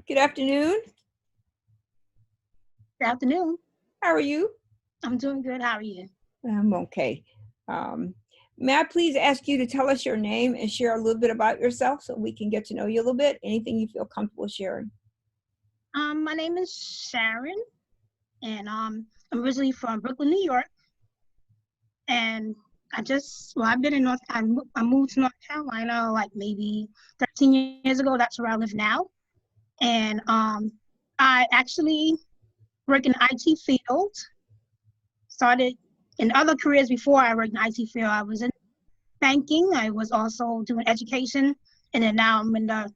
Good afternoon. Good afternoon. How are you? I'm doing good. How are you? I'm okay. May I please ask you to tell us your name and share a little bit about yourself so we can get to know you a little bit? Anything you feel comfortable sharing? My name is Sharon, and I'm originally from Brooklyn, New York. And I've been in I moved to North Carolina like maybe 13 years ago. That's where I live now. And I actually work in the IT field. Started in other careers before I worked in the IT field. I was in banking. I was also doing education, and then now I'm in the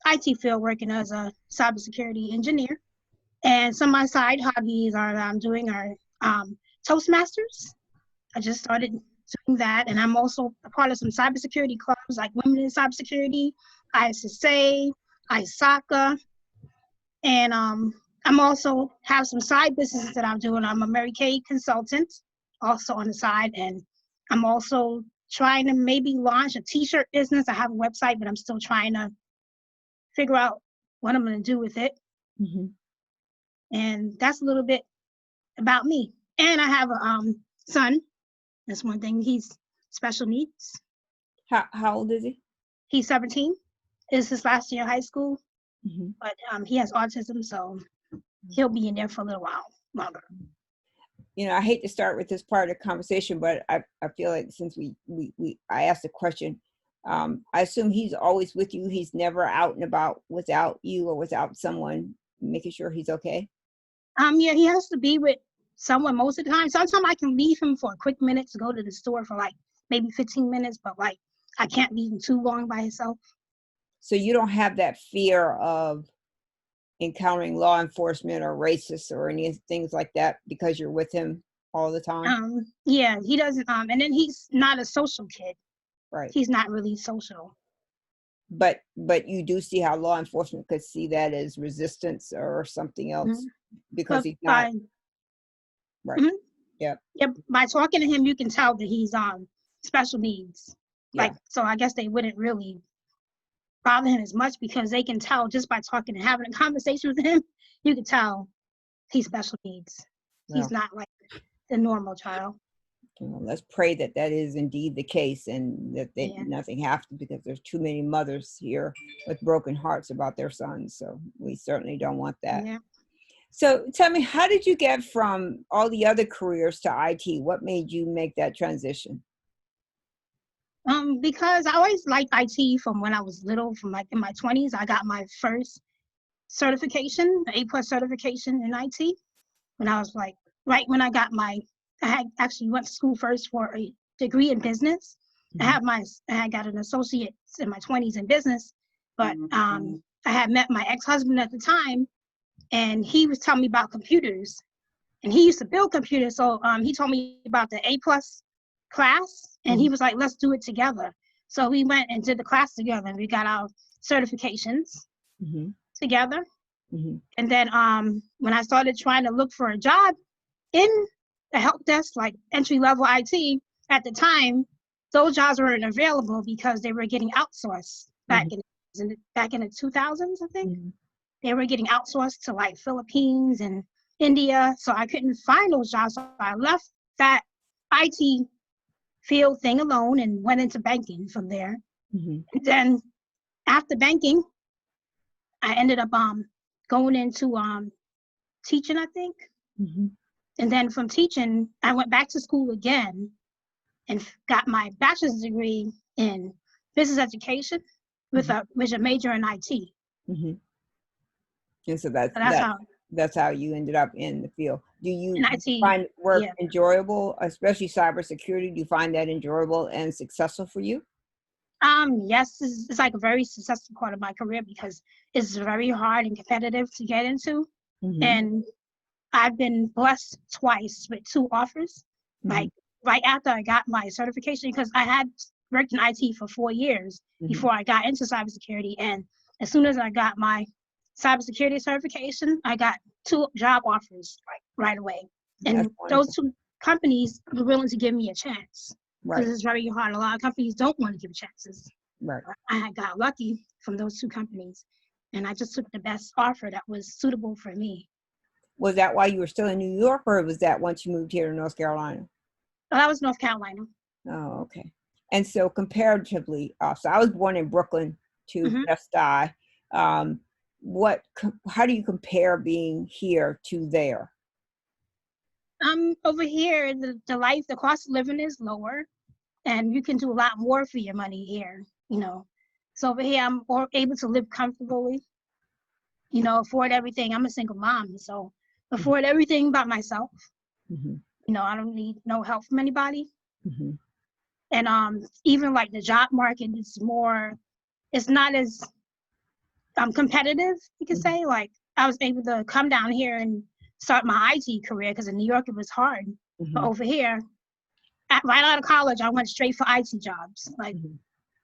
IT field working as a cybersecurity engineer. And some of my side hobbies I'm doing are Toastmasters. I just started doing that, and I'm also a part of some cybersecurity clubs like Women in Cybersecurity, ISSA, ISACA, and I'm also have some side businesses that I'm doing. I'm a Mary Kay consultant, also on the side, and I'm also trying to maybe launch a T-shirt business. I have a website, but I'm still trying to figure out what I'm going to do with it. Mm-hmm. And that's a little bit about me. And I have a son. That's one thing. He's special needs. How old is he? He's 17. It's his last year of high school, Mm-hmm. but he has autism, so he'll be in there for a little while longer. You know, I hate to start with this part of the conversation, but I feel like since I asked the question, I assume he's always with you. He's never out and about without you or without someone making sure he's okay. Yeah, he has to be with someone most of the time. Sometimes I can leave him for a quick minute to go to the store for like maybe 15 minutes, but like I can't leave him too long by himself. So you don't have that fear of encountering law enforcement or racists or any things like that because you're with him all the time? Yeah, he doesn't. And then he's not a social kid. Right. He's not really social. But you do see how law enforcement could see that as resistance or something else because But he's not. Right. Mhm. Yeah. Yeah, by talking to him, you can tell that he's special needs. Yeah. Like, so I guess they wouldn't really bother him as much because they can tell just by talking and having a conversation with him, you can tell he's special needs. Well, he's not like the normal child. Let's pray that that is indeed the case and that nothing happens, because there's too many mothers here with broken hearts about their sons. So we certainly don't want that. Yeah. So tell me, how did you get from all the other careers to IT? What made you make that transition? Because I always liked IT from when I was little, from like in my 20s. I got my first certification, the A+ certification in IT, when I was like, right when I got I had actually went to school first for a degree in business. Mm-hmm. I had got an associate's in my 20s in business, but I had met my ex-husband at the time, and he was telling me about computers, and he used to build computers. So he told me about the A+ class, and he was like, let's do it together. So we went and did the class together, and we got our certifications together. And then when I started trying to look for a job in the help desk, like entry-level IT, at the time, those jobs weren't available because they were getting outsourced back in the 2000s, I think. They were getting outsourced to like Philippines and India, so I couldn't find those jobs. So I left that IT field thing alone and went into banking from there. And then after banking, I ended up going into teaching, I think. And then from teaching, I went back to school again and got my bachelor's degree in business education with a major in IT. And so that's how you ended up in the field. Do you find work enjoyable, especially cybersecurity? Do you find that enjoyable and successful for you? Yes, it's like a very successful part of my career because it's very hard and competitive to get into. And I've been blessed twice with 2 offers, like right after I got my certification, because I had worked in IT for 4 years before I got into cybersecurity. And as soon as I got my cybersecurity certification, I got 2 job offers right away. And those 2 companies were willing to give me a chance. Because it's very hard. A lot of companies don't want to give chances. Right. I got lucky from those 2 companies. and I just took the best offer that was suitable for me. Was that while you were still in New York, or was that once you moved here to North Carolina? But that was North Carolina. Oh, okay. And so comparatively, so I was born in Brooklyn to Hmm. Best Eye. Um, how do you compare being here to there? Over here, the cost of living is lower, and you can do a lot more for your money here, you know. So over here, I'm able to live comfortably, you know, afford everything. I'm a single mom, so afford everything by myself. Mm-hmm. You know, I don't need no help from anybody. Mm-hmm. And even like the job market is more, it's not as competitive, you could say. Like I was able to come down here and start my IT career because in New York it was hard. But Mm-hmm. over here, right out of college, I went straight for IT jobs. Like Mm-hmm.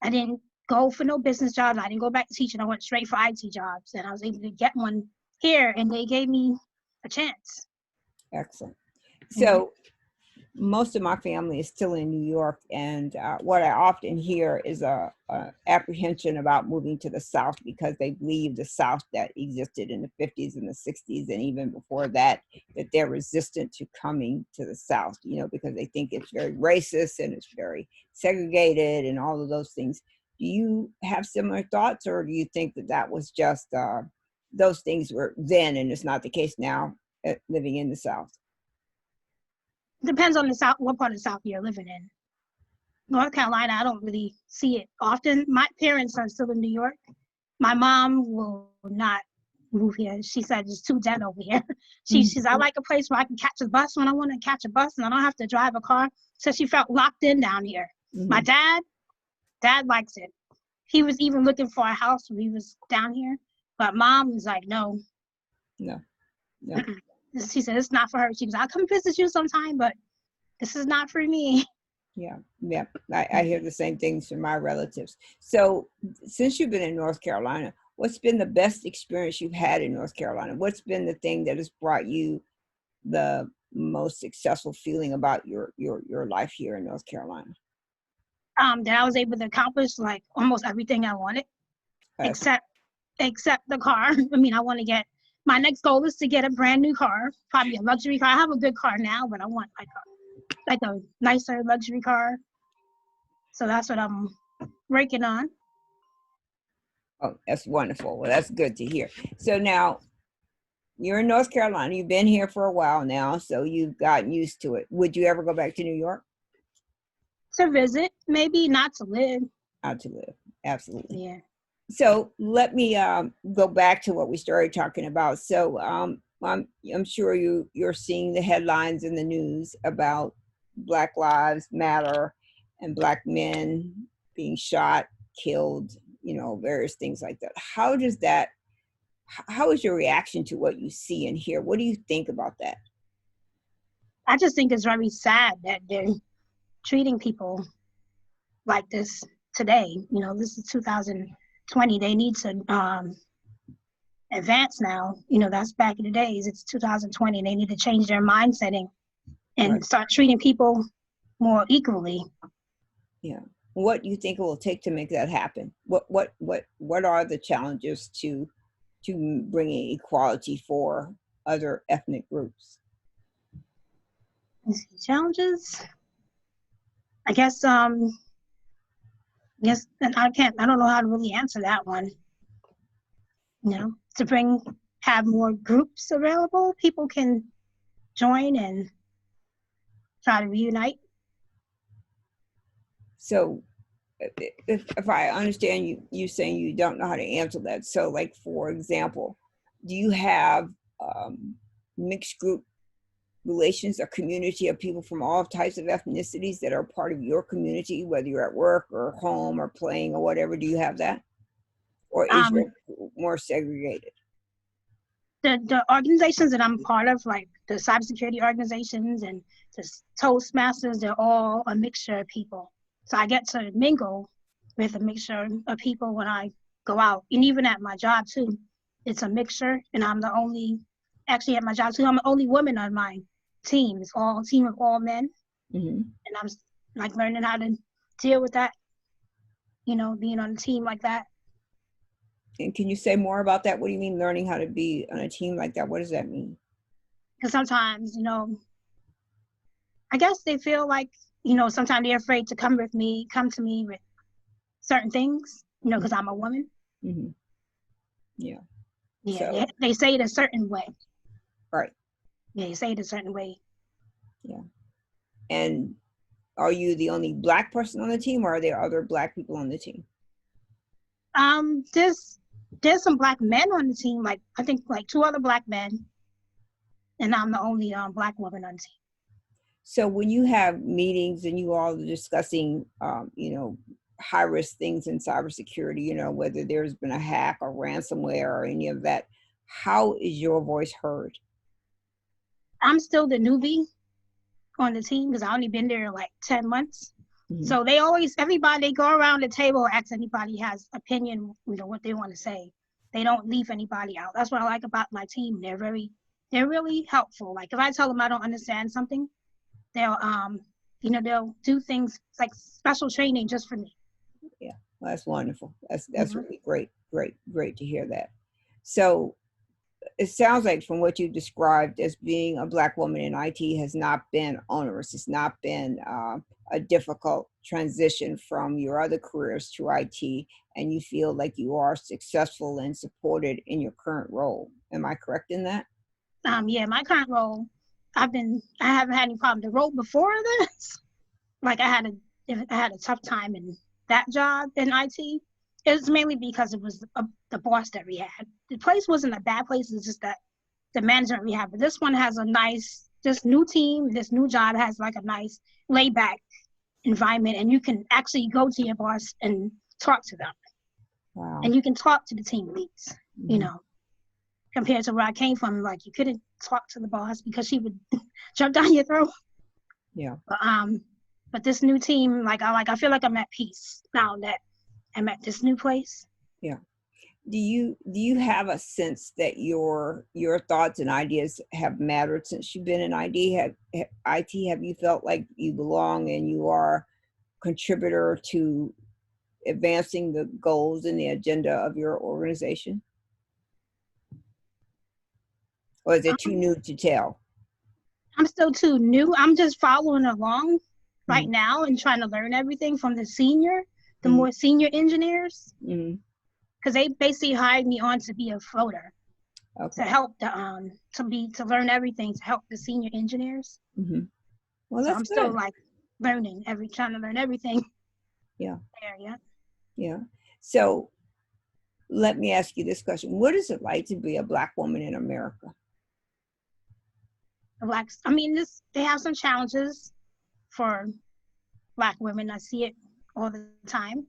I didn't go for no business jobs. I didn't go back to teaching. I went straight for IT jobs, and I was able to get one here, and they gave me a chance. Excellent. Mhm. So most of my family is still in New York, and what I often hear is a apprehension about moving to the South because they believe the South that existed in the 50s and the 60s and even before that they're resistant to coming to the South, you know, because they think it's very racist and it's very segregated and all of those things. Do you have similar thoughts, or do you think that that was just those things were then and it's not the case now, living in the South? Depends on the South, what part of the South you're living in. North Carolina, I don't really see it often. My parents are still in New York. My mom will not move here. She said it's too dead over here. She's I like a place where I can catch a bus when I want to catch a bus and I don't have to drive a car. So she felt locked in down here. My Mm-hmm. dad likes it. He was even looking for a house when he was down here. But mom was like, no. No, no. She said it's not for her. She goes, I'll come visit you sometime, but this is not for me. Yeah, yeah. I hear the same things from my relatives. So, since you've been in North Carolina, what's been the best experience you've had in North Carolina? What's been the thing that has brought you the most successful feeling about your life here in North Carolina? That I was able to accomplish like almost everything I wanted, Yes. except the car. I mean, I want to get my next goal is to get a brand new car, probably a luxury car. I have a good car now, but I want like a nicer luxury car. So that's what I'm working on. Oh, that's wonderful. Well, that's good to hear. So now you're in North Carolina. You've been here for a while now, so you've gotten used to it. Would you ever go back to New York? To visit, maybe not to live. Out to live. Absolutely. Yeah. So let me go back to what we started talking about. So I'm sure you're seeing the headlines in the news about Black Lives Matter and Black men being shot, killed, you know, various things like that. How is your reaction to what you see and hear? What do you think about that? I just think it's very sad that they're treating people like this today. You know, this is 2020. They need to advance now. You know, that's back in the days. It's 2020. They need to change their mindset Right. and start treating people more equally. Yeah. What do you think it will take to make that happen? What are the challenges to bringing equality for other ethnic groups? Challenges? I guess and I don't know how to really answer that one. You know, have more groups available, people can join and try to reunite. So if I understand you saying you don't know how to answer that. So like, for example, do you have mixed group relations, a community of people from all types of ethnicities that are part of your community, whether you're at work or home or playing or whatever? Do you have that? Or is Um, your more segregated? the organizations that I'm part of, like the cybersecurity organizations and the Toastmasters, they're all a mixture of people. So I get to mingle with a mixture of people when I go out. And even at my job too, it's a mixture. And actually at my job too, I'm the only woman on my team. It's all a team of all men. Mm-hmm. And I'm like learning how to deal with that, you know, being on a team like that. And can you say more about that? What do you mean learning how to be on a team like that? What does that mean? Because sometimes, I guess they feel like, sometimes they're afraid to come to me with certain things, because I'm a woman. Mm-hmm. Yeah. Yeah, So, they say it a certain way. right. Yeah, you say it a certain way. Yeah. And are you the only Black person on the team, or are there other Black people on the team? There's some Black men on the team, like I think like 2 other Black men, and I'm the only Black woman on the team. So when you have meetings and you all are discussing, high risk things in cybersecurity, whether there's been a hack or ransomware or any of that, how is your voice heard? I'm still the newbie on the team because I only been there like 10 months. Mm-hmm. So everybody, they go around the table, ask anybody has opinion, what they want to say. They don't leave anybody out. That's what I like about my team. They're really helpful. Like if I tell them I don't understand something, they'll do things like special training just for me. Yeah, well, that's wonderful. That's Mm-hmm. really great to hear that. So it sounds like from what you described as being a Black woman in IT has not been onerous. It's not been a difficult transition from your other careers to IT, and you feel like you are successful and supported in your current role. Am I correct in that? Yeah, my current role, I haven't had any problem. The role before this, like I had a tough time in that job in IT. It was mainly because it was the boss that we had. The place wasn't a bad place. It's just that the management we have. But this one has this new team, this new job has like a nice laid back environment, and you can actually go to your boss and talk to them. Wow. And you can talk to the team leads, Mm-hmm. Compared to where I came from, like you couldn't talk to the boss because she would jump down your throat. Yeah. But this new team, I feel like I'm at peace now that I'm at this new place. Yeah. Do you have a sense that your thoughts and ideas have mattered since you've been in IT? Have you felt like you belong and you are a contributor to advancing the goals and the agenda of your organization? Or is it too new to tell? I'm still too new. I'm just following along right Mm-hmm. now and trying to learn everything from the Mm-hmm. more senior engineers, Mm-hmm. because they basically hired me on to be a floater, Okay. to help to learn everything to help the senior engineers. Mm-hmm. Well, So that's I'm good. still like trying to learn everything. Yeah. There, yeah. Yeah. So let me ask you this question. What is it like to be a Black woman in America? They have some challenges for Black women. I see it all the time.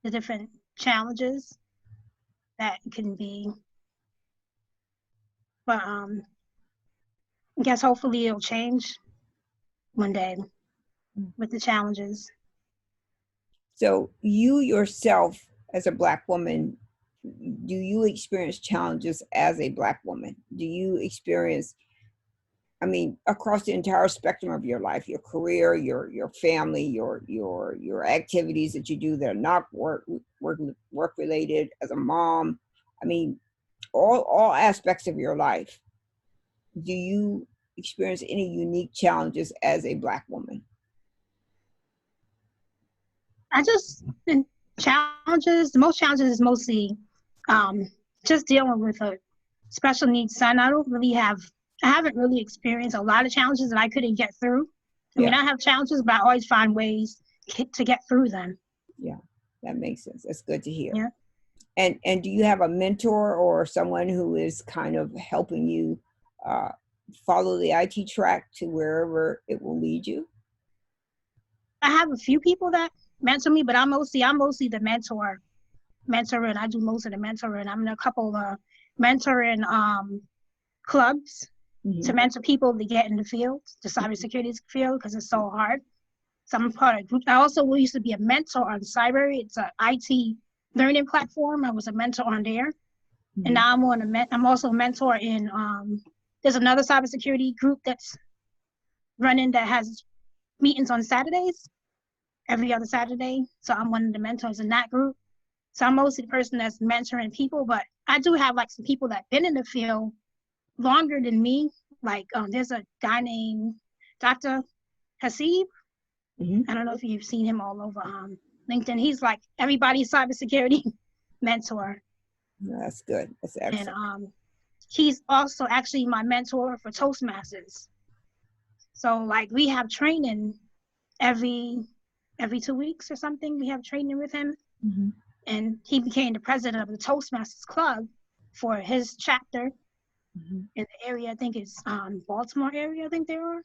The different challenges that can be, but I guess hopefully it'll change one day with the challenges. So you yourself, as a Black woman, do you experience challenges as a Black woman? Do you experience, across the entire spectrum of your life, your career, your family, your activities that you do that are not work related, as a mom, all aspects of your life, do you experience any unique challenges as a Black woman? The most challenges is mostly just dealing with a special needs son. I haven't really experienced a lot of challenges that I couldn't get through. I have challenges, but I always find ways to get through them. Yeah, that makes sense. That's good to hear. Yeah. And do you have a mentor or someone who is kind of helping you follow the IT track to wherever it will lead you? I have a few people that mentor me, but I'm mostly the mentor, and I do most of the mentoring. I'm in a couple of mentoring clubs to mentor people to get in the field, the cybersecurity field, because it's so hard. So I'm part of a group. I also used to be a mentor on Cyber. It's an IT learning platform. I was a mentor on there. And now I'm also a mentor in, there's another cybersecurity group that's running that has meetings on Saturdays, every other Saturday. So I'm one of the mentors in that group. So I'm mostly the person that's mentoring people, but I do have like some people that been in the field longer than me. Like there's a guy named Dr. Hasib. I don't know if you've seen him all over LinkedIn. He's like everybody's cybersecurity mentor. That's good. That's excellent. And he's also actually my mentor for Toastmasters. So like we have training every 2 weeks or something. We have training with him. And he became the president of the Toastmasters Club for his chapter in the area. I think it's Baltimore area, I think they are.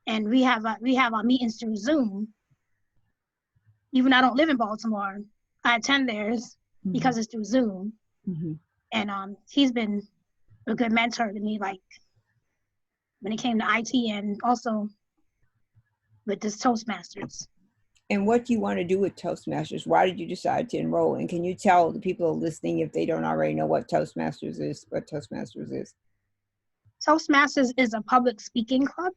And we have our meetings through Zoom. Even though I don't live in Baltimore, I attend theirs because it's through Zoom. And he's been a good mentor to me, like when it came to IT and also with this Toastmasters. And what do you want to do with Toastmasters? Why did you decide to enroll? And can you tell the people listening, if they don't already know what Toastmasters is, what Toastmasters is? Toastmasters is a public speaking club,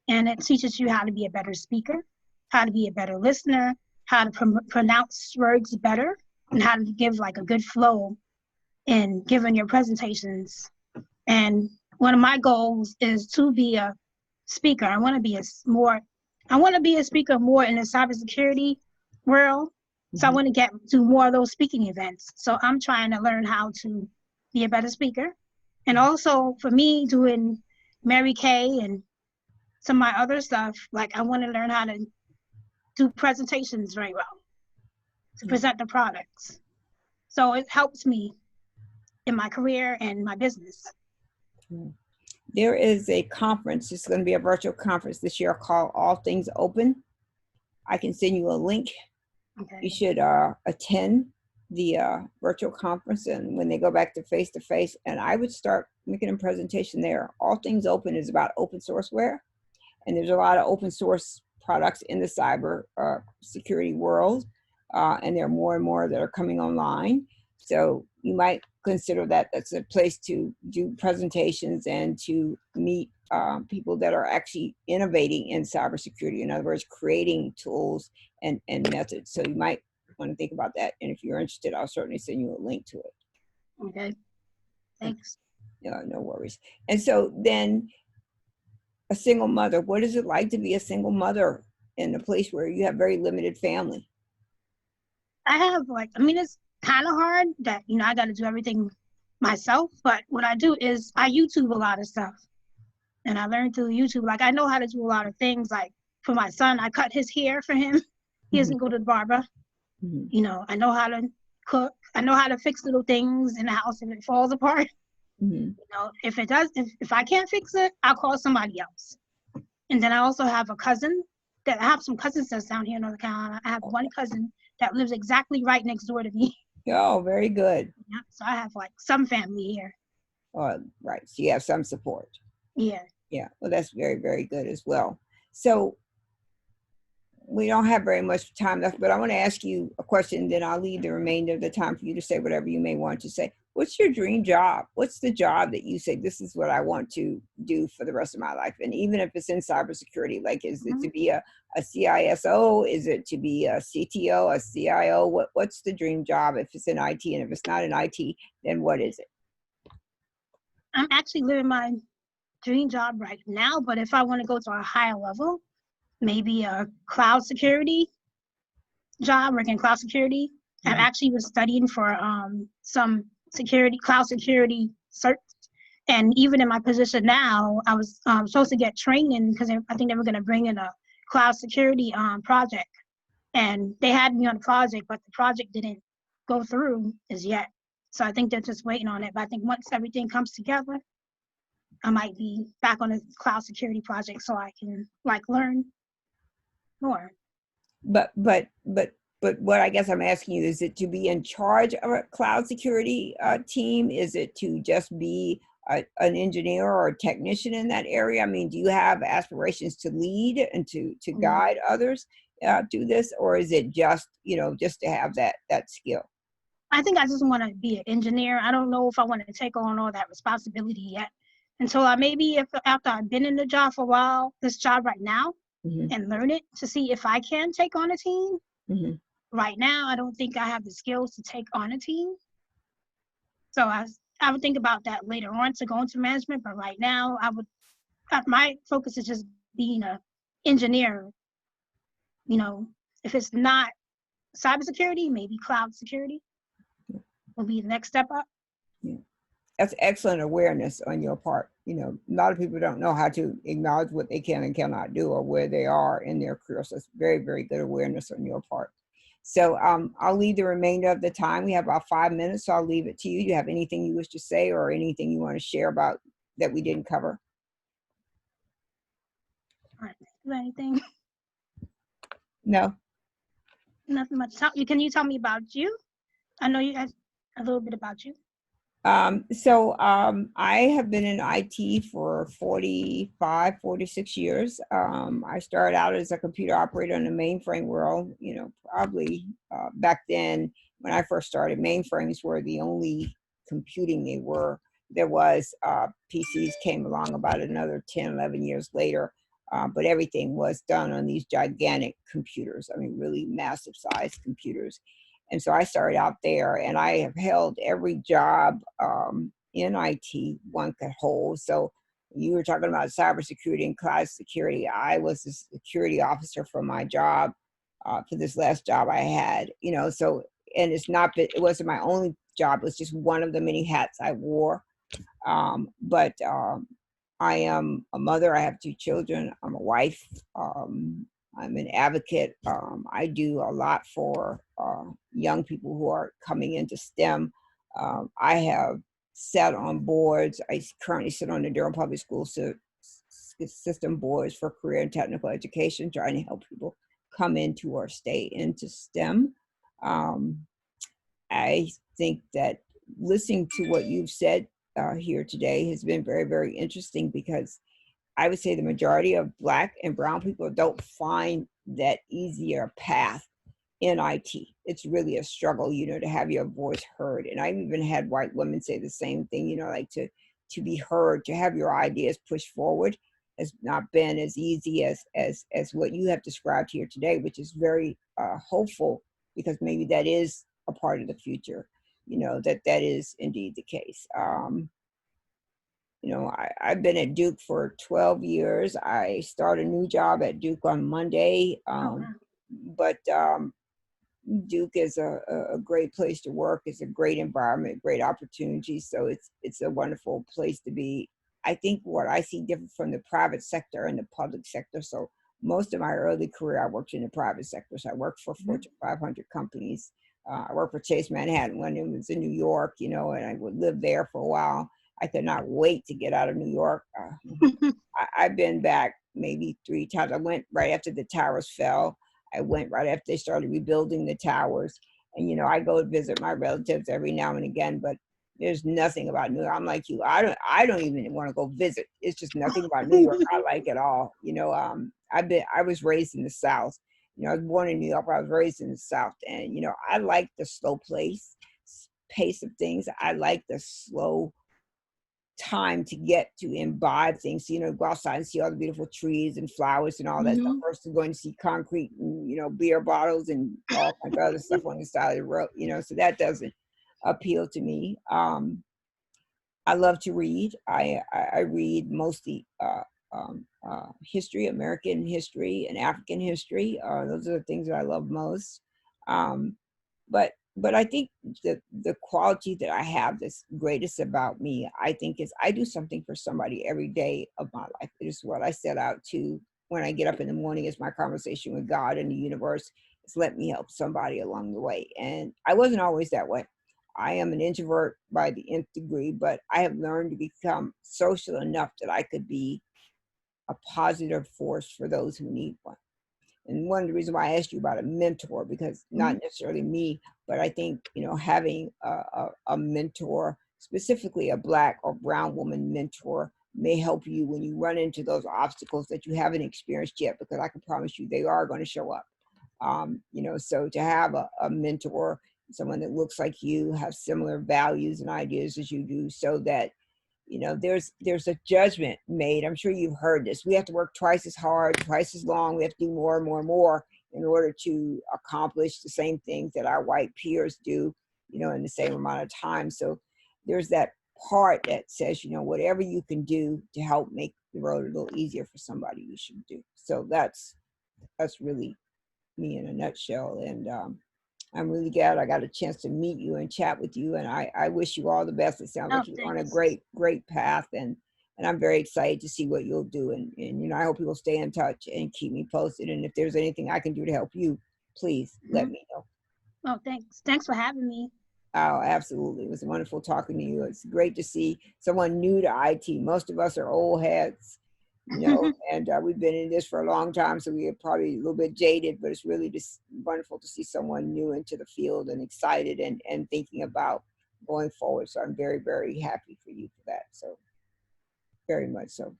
and it teaches you how to be a better speaker, how to be a better listener, how to pronounce words better, and how to give like a good flow in giving your presentations. And one of my goals is to be a speaker. I want to be a speaker more in the cybersecurity world. So I want to do more of those speaking events. So I'm trying to learn how to be a better speaker. And also for me doing Mary Kay and some of my other stuff, like I want to learn how to do presentations very well, to present the products. So it helps me in my career and my business. There is a conference. It's going to be a virtual conference this year called All Things Open. I can send you a link. Okay. You should attend the virtual conference, and when they go back to face, and I would start making a presentation there. All Things Open is about open sourceware, and there's a lot of open source products in the cyber security world, and there are more and more that are coming online. So you might consider that that's a place to do presentations and to meet people that are actually innovating in cybersecurity. In other words, creating tools and methods. So you might want to think about that. And if you're interested, I'll certainly send you a link to it. Okay, thanks. No worries. And so then a single mother, what is it like to be a single mother in a place where you have very limited family? It's kind of hard that, I got to do everything myself, but what I do is I YouTube a lot of stuff, and I learned through YouTube. Like I know how to do a lot of things. Like for my son, I cut his hair for him. He doesn't go to the barber. I know how to cook. I know how to fix little things in the house if it falls apart. If I can't fix it, I'll call somebody else. And then I also have I have some cousins that's down here in North Carolina. I have one cousin that lives exactly right next door to me. Oh, very good. Yeah, so I have like some family here. Oh, right. So you have some support. Yeah. Yeah. Well, that's very, very good as well. So we don't have very much time left, but I want to ask you a question, then I'll leave the remainder of the time for you to say whatever you may want to say. What's your dream job? What's the job that you say, this is what I want to do for the rest of my life? And even if it's in cybersecurity, like, is it to be a CISO? Is it to be a CTO, a CIO? What's the dream job if it's in IT? And if it's not in IT, then what is it? I'm actually living my dream job right now, but if I want to go to a higher level, maybe a cloud security job, working cloud security. I actually was studying for some cloud security certs. And even in my position now, I was supposed to get training because I think they were going to bring in a cloud security project. And they had me on the project, but the project didn't go through as yet. So I think they're just waiting on it. But I think once everything comes together, I might be back on a cloud security project so I can learn more. But what I guess I'm asking you, is it to be in charge of a cloud security team? Is it to just be an engineer or a technician in that area? I mean, do you have aspirations to lead and to guide others do this, or is it just just to have that skill? I think I just want to be an engineer. I don't know if I want to take on all that responsibility yet until after I've been in the job for a while, this job right now, and learn it to see if I can take on a team. right now, I don't think I have the skills to take on a team. So I would think about that later on to go into management. But right now, my focus is just being a engineer. You know, if it's not cybersecurity, maybe cloud security will be the next step up. Yeah. That's excellent awareness on your part. You know, a lot of people don't know how to acknowledge what they can and cannot do or where they are in their career. So it's very, very good awareness on your part. So I'll leave the remainder of the time. We have about 5 minutes, so I'll leave it to you. Do you have anything you wish to say or anything you want to share about that we didn't cover? All right. Anything? No. Nothing much. Can you tell me about you? I know you guys a little bit about you. I have been in IT for 45, 46 years. I started out as a computer operator in the mainframe world, you know, probably back then when I first started, mainframes were the only computing there was. PCs came along about another 10, 11 years later, but everything was done on these gigantic computers. I mean, really massive sized computers. And so I started out there, and I have held every job in IT one could hold. So you were talking about cybersecurity and cloud security. I was a security officer for my job, for this last job I had. You know, so and it wasn't my only job. It was just one of the many hats I wore. I am a mother. I have 2 children. I'm a wife. I'm an advocate. I do a lot for young people who are coming into STEM. I have sat on boards. I currently sit on the Durham Public School system boards for career and technical education, trying to help people come into or stay into STEM. I think that listening to what you've said here today has been very, very interesting, because I would say the majority of Black and brown people don't find that easier path in IT. It's really a struggle, you know, to have your voice heard. And I've even had white women say the same thing, you know, like to be heard, to have your ideas pushed forward has not been as easy as what you have described here today, which is very hopeful, because maybe that is a part of the future, you know, that is indeed the case. You know, I've been at Duke for 12 years. I start a new job at Duke on Monday. But Duke is a great place to work. It's a great environment, great opportunity. So it's a wonderful place to be. I think what I see different from the private sector and the public sector. So most of my early career, I worked in the private sector. So I worked for Fortune 500 companies. I worked for Chase Manhattan when it was in New York, you know, and I would live there for a while. I could not wait to get out of New York. I've been back maybe 3 times. I went right after the towers fell. I went right after they started rebuilding the towers. And, you know, I go visit my relatives every now and again, but there's nothing about New York. I'm like you. I don't even want to go visit. It's just nothing about New York I like at all. You know, I was raised in the South. You know, I was born in New York, but I was raised in the South. And, you know, I like the slow pace of things. I like the slow time to get to imbibe things, you know, go outside and see all the beautiful trees and flowers and all that stuff, versus going to see concrete and, you know, beer bottles and all kinds of other stuff on the side of the road, you know, so that doesn't appeal to me. I love to read. I read mostly history, American history and African history. Those are the things that I love most. But I think the quality that I have that's greatest about me, I think, is I do something for somebody every day of my life. It is what I set out to when I get up in the morning. Is my conversation with God and the universe. It's let me help somebody along the way. And I wasn't always that way. I am an introvert by the nth degree, but I have learned to become social enough that I could be a positive force for those who need one. And one of the reasons why I asked you about a mentor, because not necessarily me, but I think, you know, having a mentor, specifically a Black or brown woman mentor, may help you when you run into those obstacles that you haven't experienced yet, because I can promise you they are going to show up. You know, so to have a mentor, someone that looks like you, have similar values and ideas as you do, so that, you know, there's a judgment made. I'm sure you've heard this. We have to work twice as hard, twice as long. We have to do more and more and more in order to accomplish the same things that our white peers do, you know, in the same amount of time. So there's that part that says, you know, whatever you can do to help make the road a little easier for somebody, you should do. So that's really me in a nutshell. And I'm really glad I got a chance to meet you and chat with you. And I wish you all the best. It sounds Oh, like you're on a thanks. great path. And I'm very excited to see what you'll do. And, you know, I hope you'll stay in touch and keep me posted. And if there's anything I can do to help you, please let me know. Oh, thanks. Thanks for having me. Oh, absolutely. It was wonderful talking to you. It's great to see someone new to IT. Most of us are old heads, you know, and we've been in this for a long time, so we are probably a little bit jaded, but it's really just wonderful to see someone new into the field and excited and thinking about going forward. So I'm very happy for you for that. So very much so.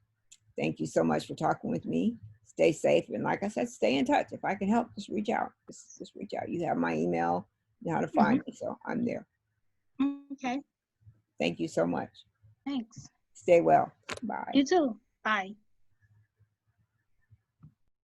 Thank you so much for talking with me. Stay safe. And like I said, stay in touch. If I can help, just reach out. Just reach out. You have my email, you know how to find me. So I'm there. Okay. Thank you so much. Thanks. Stay well. Bye. You too. Bye.